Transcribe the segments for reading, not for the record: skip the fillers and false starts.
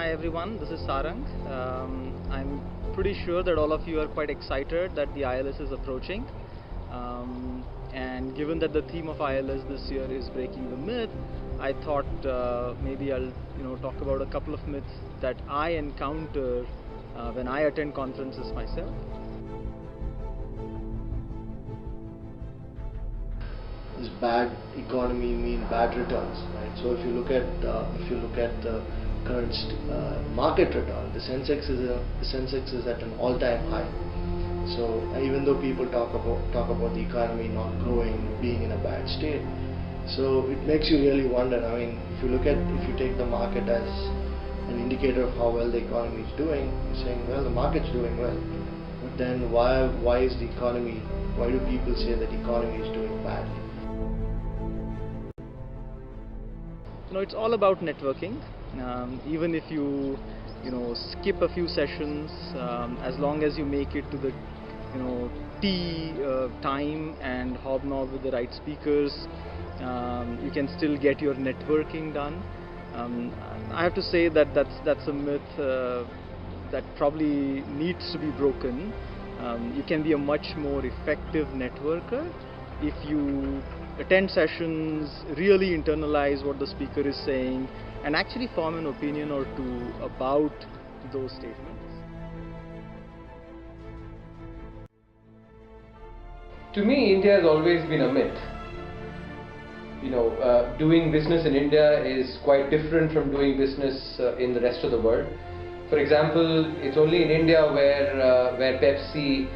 Hi everyone, this is Sarang. I'm pretty sure that all of you are quite excited that the ILS is approaching. And given that the theme of ILS this year is breaking the myth, I thought maybe I'll talk about a couple of myths that I encounter when I attend conferences myself. This bad economy mean bad returns, right? So if you look at the current market return, the Sensex is at an all-time high. So even though people talk about the economy not growing, being in a bad state, so it makes you really wonder. I mean, if you take the market as an indicator of how well the economy is doing, you're saying, well, the market's doing well, but then why is the economy? Why do people say that the economy is doing badly? It's all about networking. Even if you skip a few sessions, as long as you make it to the tea time and hobnob with the right speakers, you can still get your networking done. I have to say that that's a myth that probably needs to be broken. You can be a much more effective networker if you attend sessions, really internalize what the speaker is saying, and actually form an opinion or two about those statements. To me, India has always been a myth. Doing business in India is quite different from doing business in the rest of the world. For example, it's only in India where Pepsi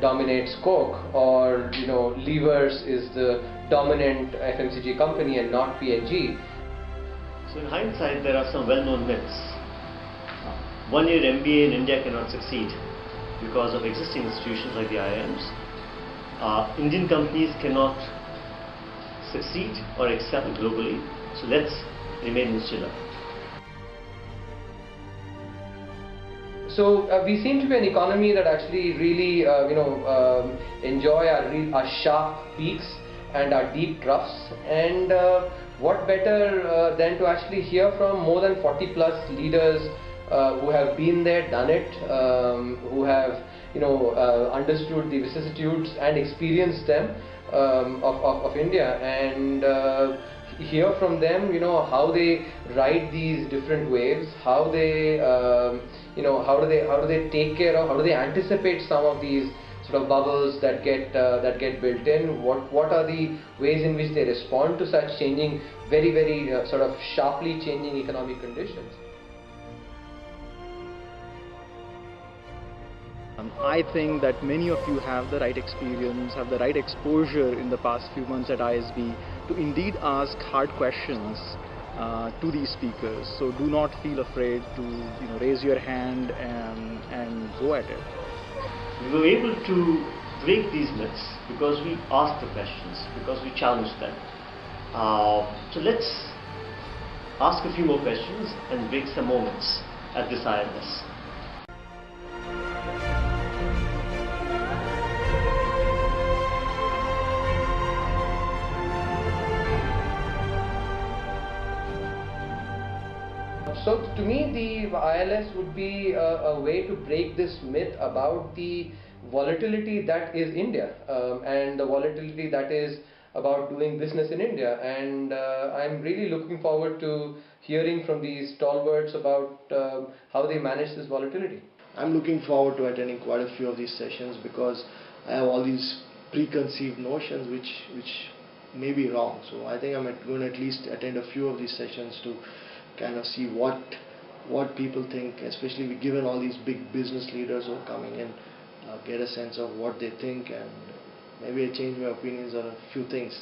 dominates Coke, or Levers is the dominant FMCG company and not P&G. So in hindsight, there are some well-known myths. One-year MBA in India cannot succeed because of existing institutions like the IIMs. Indian companies cannot succeed or excel globally, so let's remain insular. So we seem to be an economy that actually really enjoy our sharp peaks and our deep troughs, and what better than to actually hear from more than 40 plus leaders who have been there, done it, who have understood the vicissitudes and experienced them of India, and hear from them how they ride these different waves, how they how do they take care of, how do they anticipate some of these sort of bubbles that get built in, what are the ways in which they respond to such changing, very sort of sharply changing economic conditions. I think that many of you have the right experience, have the right exposure in the past few months at ISB to indeed ask hard questions to these speakers. So do not feel afraid to raise your hand and go at it. We were able to break these myths because we asked the questions, because we challenged them. So let's ask a few more questions and break some more myths at this ILS. So to me, the ILS would be a way to break this myth about the volatility that is India, and the volatility that is about doing business in India. And I'm really looking forward to hearing from these stalwarts about how they manage this volatility. I'm looking forward to attending quite a few of these sessions because I have all these preconceived notions which may be wrong. So I think I'm going to at least attend a few of these sessions to kind of see what people think, especially given all these big business leaders who are coming in, get a sense of what they think, and maybe I change my opinions on a few things.